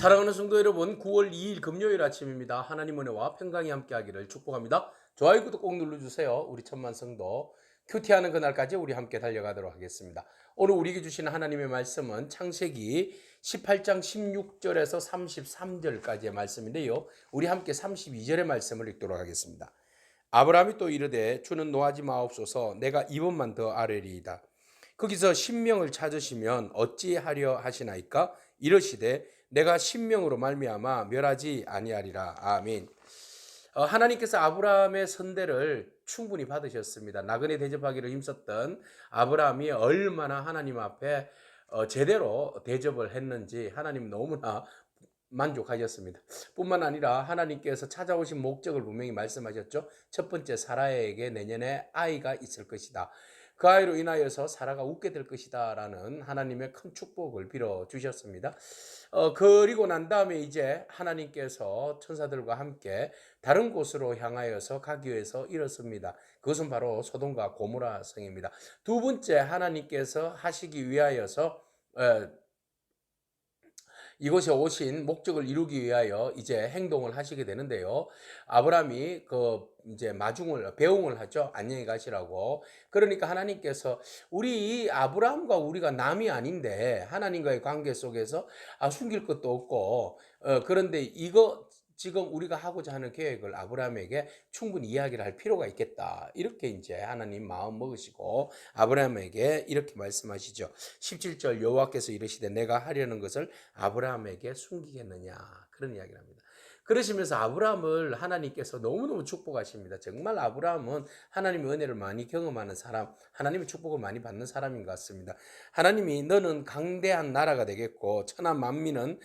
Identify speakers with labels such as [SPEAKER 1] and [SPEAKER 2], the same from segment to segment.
[SPEAKER 1] 사랑하는 성도 여러분, 9월 2일 금요일 아침입니다. 하나님 은혜와 평강이 함께하기를 축복합니다. 좋아요, 구독 꼭 눌러주세요. 우리 천만 성도 큐티하는 그날까지 우리 함께 달려가도록 하겠습니다. 오늘 우리에게 주시는 하나님의 말씀은 창세기 18장 16절에서 33절까지의 말씀인데요. 우리 함께 32절의 말씀을 읽도록 하겠습니다. 아브라함이 또 이르되 주는 노하지 마옵소서 내가 이번만 더 아뢰리이다. 거기서 신명을 찾으시면 어찌하려 하시나이까? 이러시되 내가 신명으로 말미암아 멸하지 아니하리라. 아멘. 하나님께서 아브라함의 선대를 충분히 받으셨습니다. 나그네 대접하기를 힘썼던 아브라함이 얼마나 하나님 앞에 제대로 대접을 했는지 하나님 너무나 만족하셨습니다. 뿐만 아니라 하나님께서 찾아오신 목적을 분명히 말씀하셨죠. 첫 번째, 사라에게 내년에 아이가 있을 것이다. 그 아이로 인하여서 사라가 웃게 될 것이다 라는 하나님의 큰 축복을 빌어 주셨습니다. 그리고 난 다음에 이제 하나님께서 천사들과 함께 다른 곳으로 향하여서 가기 위해서 일었습니다. 그것은 바로 소돔과 고모라 성입니다. 두 번째, 하나님께서 하시기 위하여서 이곳에 오신 목적을 이루기 위하여 이제 행동을 하시게 되는데요. 아브라함이 이제 배웅을 하죠. 안녕히 가시라고. 그러니까 하나님께서 우리 아브라함과 우리가 남이 아닌데 하나님과의 관계 속에서 숨길 것도 없고 그런데 이거 지금 우리가 하고자 하는 계획을 아브라함에게 충분히 이야기를 할 필요가 있겠다. 이렇게 이제 하나님 마음 먹으시고 아브라함에게 이렇게 말씀하시죠. 17절 여호와께서 이르시되 내가 하려는 것을 아브라함에게 숨기겠느냐. 그런 이야기를 합니다. 그러시면서 아브라함을 하나님께서 너무너무 축복하십니다. 정말 아브라함은 하나님의 은혜를 많이 경험하는 사람, 하나님의 축복을 많이 받는 사람인 것 같습니다. 하나님이 너는 강대한 나라가 되겠고 천하 만민은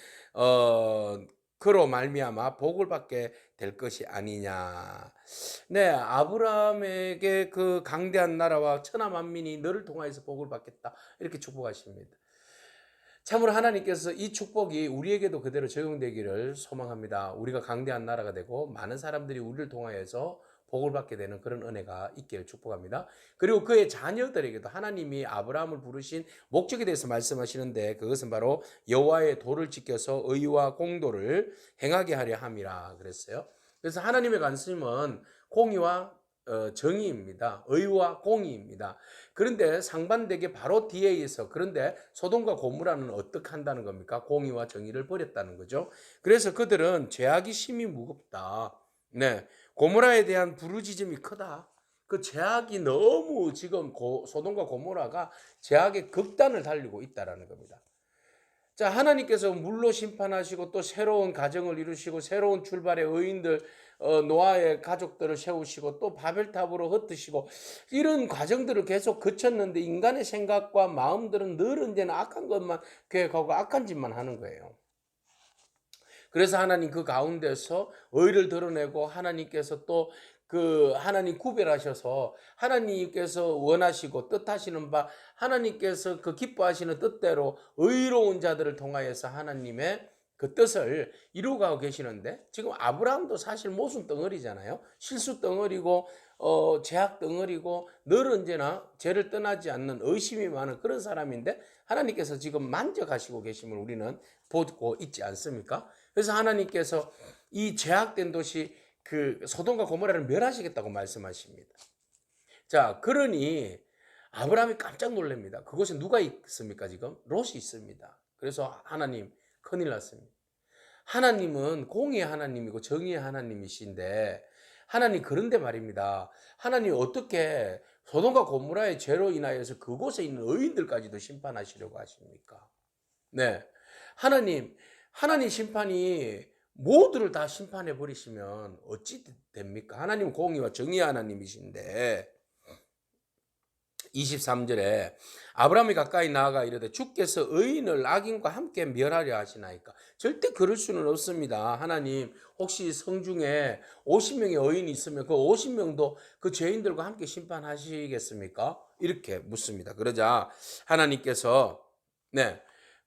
[SPEAKER 1] 그로 말미암아 복을 받게 될 것이 아니냐. 네, 아브라함에게 그 강대한 나라와 천하 만민이 너를 통하여서 복을 받겠다. 이렇게 축복하십니다. 참으로 하나님께서 이 축복이 우리에게도 그대로 적용되기를 소망합니다. 우리가 강대한 나라가 되고 많은 사람들이 우리를 통하여서 복을 받게 되는 그런 은혜가 있기를 축복합니다. 그리고 그의 자녀들에게도 하나님이 아브라함을 부르신 목적에 대해서 말씀하시는데 그것은 바로 여호와의 도를 지켜서 의와 공도를 행하게 하려 함이라 그랬어요. 그래서 하나님의 관심은 공의와 정의입니다. 의와 공의입니다. 그런데 상반되게 바로 뒤에 있어. 그런데 소돔과 고모라는 어떻게 한다는 겁니까? 공의와 정의를 버렸다는 거죠. 그래서 그들은 죄악이 심히 무겁다. 네, 고모라에 대한 부르짖음이 크다. 그 죄악이 너무 지금 소돔과 고모라가 죄악의 극단을 달리고 있다라는 겁니다. 자, 하나님께서 물로 심판하시고 또 새로운 가정을 이루시고 새로운 출발의 의인들 노아의 가족들을 세우시고 또 바벨탑으로 흩으시고 이런 과정들을 계속 거쳤는데 인간의 생각과 마음들은 늘 언제나 악한 것만 계획하고 악한 짓만 하는 거예요. 그래서 하나님 그 가운데서 의를 드러내고 하나님께서 또 하나님 구별하셔서 하나님께서 원하시고 뜻하시는 바 하나님께서 그 기뻐하시는 뜻대로 의로운 자들을 통하여서 하나님의 그 뜻을 이루어가고 계시는데 지금 아브라함도 사실 모순 덩어리잖아요. 실수 덩어리고 죄악 덩어리고 늘 언제나 죄를 떠나지 않는 의심이 많은 그런 사람인데 하나님께서 지금 만져가시고 계심을 우리는 보고 있지 않습니까? 그래서 하나님께서 이 죄악된 도시 소돔과 고모라를 멸하시겠다고 말씀하십니다. 자, 그러니 아브라함이 깜짝 놀랍니다. 그곳에 누가 있습니까, 지금? 롯이 있습니다. 그래서 하나님, 큰일 났습니다. 하나님은 공의의 하나님이고 정의의 하나님이신데, 하나님 그런데 말입니다. 하나님 어떻게 소돔과 고모라의 죄로 인하여서 그곳에 있는 의인들까지도 심판하시려고 하십니까? 네. 하나님 심판이 모두를 다 심판해 버리시면 어찌 됩니까? 하나님 공의와 정의의 하나님이신데 23절에 아브라함이 가까이 나아가 이르되 주께서 의인을 악인과 함께 멸하려 하시나이까? 절대 그럴 수는 없습니다. 하나님 혹시 성중에 50명의 의인이 있으면 그 50명도 그 죄인들과 함께 심판하시겠습니까? 이렇게 묻습니다. 그러자 하나님께서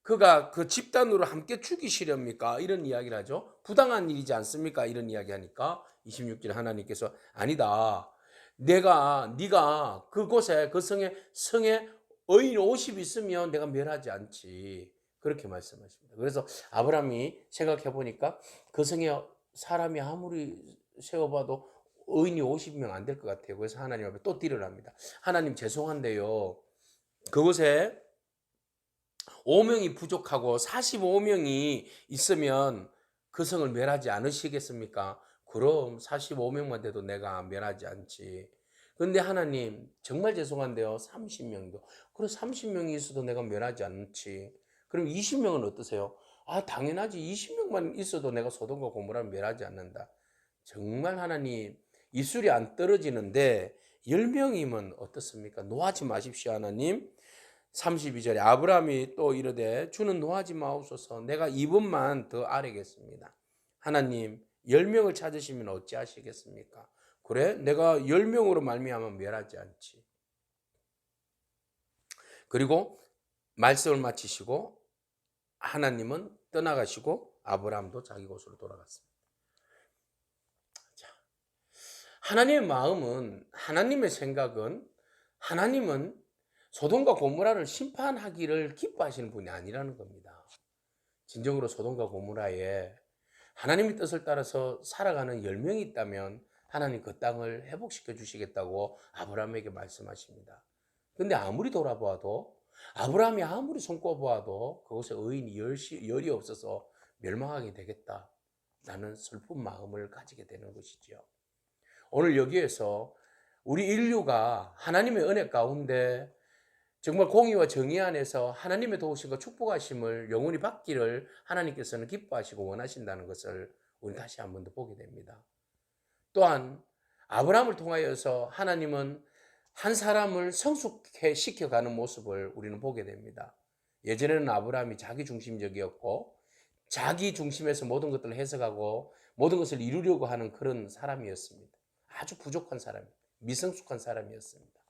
[SPEAKER 1] 그가 그 집단으로 함께 죽이시렵니까? 이런 이야기를 하죠. 부당한 일이지 않습니까? 이런 이야기 하니까 26절 하나님께서 아니다. 네가 그곳에 그 성에 의인 50 있으면 내가 멸하지 않지. 그렇게 말씀하십니다. 그래서 아브라함이 생각해 보니까 그 성에 사람이 아무리 세어봐도 의인이 50명 안 될 것 같아요. 그래서 하나님 앞에 또 딜을 합니다. 하나님 죄송한데요. 그곳에 5명이 부족하고 45명이 있으면 그 성을 멸하지 않으시겠습니까? 그럼 45명만 돼도 내가 멸하지 않지. 근데 하나님 정말 죄송한데요. 30명도. 그래 30명이 있어도 내가 멸하지 않지. 그럼 20명은 어떠세요? 아 당연하지. 20명만 있어도 내가 소돔과 고모라를 멸하지 않는다. 정말 하나님 입술이 안 떨어지는데 10명이면 어떻습니까? 노하지 마십시오 하나님. 32절에 아브라함이 또 이르되 주는 노하지 마옵소서 내가 2분만 더 아뢰겠습니다. 하나님 10명을 찾으시면 어찌하시겠습니까? 그래 내가 10명으로 말미암아 멸하지 않지. 그리고 말씀을 마치시고 하나님은 떠나가시고 아브라함도 자기 곳으로 돌아갔습니다. 자, 하나님의 마음은 하나님의 생각은 하나님은 소돔과 고모라를 심판하기를 기뻐하시는 분이 아니라는 겁니다. 진정으로 소돔과 고모라에 하나님의 뜻을 따라서 살아가는 10명이 있다면 하나님 그 땅을 회복시켜 주시겠다고 아브라함에게 말씀하십니다. 근데 아무리 돌아보아도 아브라함이 아무리 손꼽아도 그곳에 의인이 열이 없어서 멸망하게 되겠다라는 슬픈 마음을 가지게 되는 것이죠. 오늘 여기에서 우리 인류가 하나님의 은혜 가운데 정말 공의와 정의 안에서 하나님의 도우심과 축복하심을 영원히 받기를 하나님께서는 기뻐하시고 원하신다는 것을 우리 다시 한 번 더 보게 됩니다. 또한 아브라함을 통하여서 하나님은 한 사람을 성숙해 시켜가는 모습을 우리는 보게 됩니다. 예전에는 아브라함이 자기 중심적이었고 자기 중심에서 모든 것들을 해석하고 모든 것을 이루려고 하는 그런 사람이었습니다. 아주 부족한 사람, 미성숙한 사람이었습니다.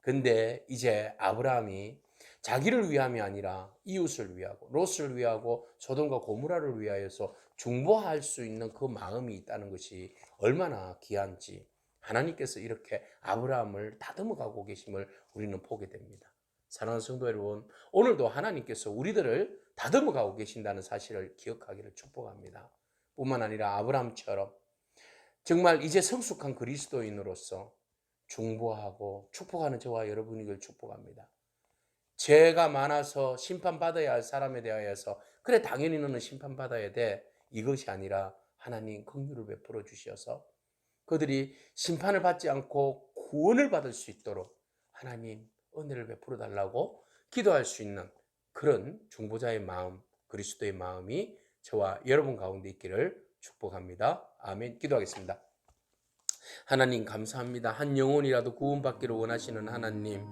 [SPEAKER 1] 근데 이제 아브라함이 자기를 위함이 아니라 이웃을 위하고 롯을 위하고 소돔과 고모라를 위하여서 중보할 수 있는 그 마음이 있다는 것이 얼마나 귀한지 하나님께서 이렇게 아브라함을 다듬어 가고 계심을 우리는 보게 됩니다. 사랑하는 성도 여러분, 오늘도 하나님께서 우리들을 다듬어 가고 계신다는 사실을 기억하기를 축복합니다. 뿐만 아니라 아브라함처럼 정말 이제 성숙한 그리스도인으로서 중보하고 축복하는 저와 여러분이길 축복합니다. 죄가 많아서 심판받아야 할 사람에 대하여서 그래 당연히 너는 심판받아야 돼 이것이 아니라 하나님 긍휼을 베풀어 주셔서 그들이 심판을 받지 않고 구원을 받을 수 있도록 하나님 은혜를 베풀어 달라고 기도할 수 있는 그런 중보자의 마음, 그리스도의 마음이 저와 여러분 가운데 있기를 축복합니다. 아멘. 기도하겠습니다. 하나님 감사합니다. 한 영혼이라도 구원받기를 원하시는 하나님,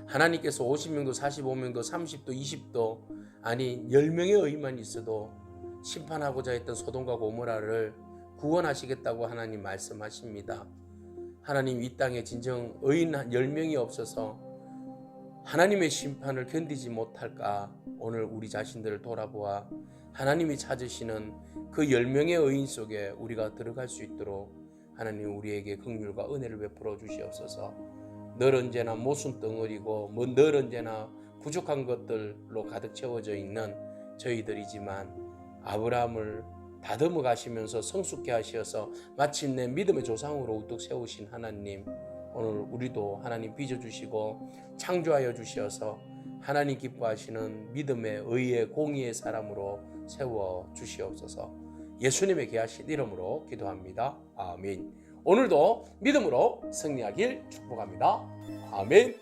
[SPEAKER 1] 하나님께서 50명도 45명도 30도 20도 아니 10명의 의만 있어도 심판하고자 했던 소돔과 고모라를 구원하시겠다고 하나님 말씀하십니다. 하나님 이 땅에 진정 의인 10명이 없어서 하나님의 심판을 견디지 못할까 오늘 우리 자신들을 돌아보아 하나님이 찾으시는 그 10명의 의인 속에 우리가 들어갈 수 있도록 하나님 우리에게 긍휼과 은혜를 베풀어 주시옵소서. 늘 언제나 모순덩어리고 늘 언제나 부족한 것들로 가득 채워져 있는 저희들이지만 아브라함을 다듬어 가시면서 성숙케 하셔서 마침내 믿음의 조상으로 우뚝 세우신 하나님, 오늘 우리도 하나님 빚어주시고 창조하여 주셔서 하나님 기뻐하시는 믿음의 의의 공의의 사람으로 세워 주시옵소서. 예수님의 귀하신 이름으로 기도합니다. 아멘. 오늘도 믿음으로 승리하길 축복합니다. 아멘.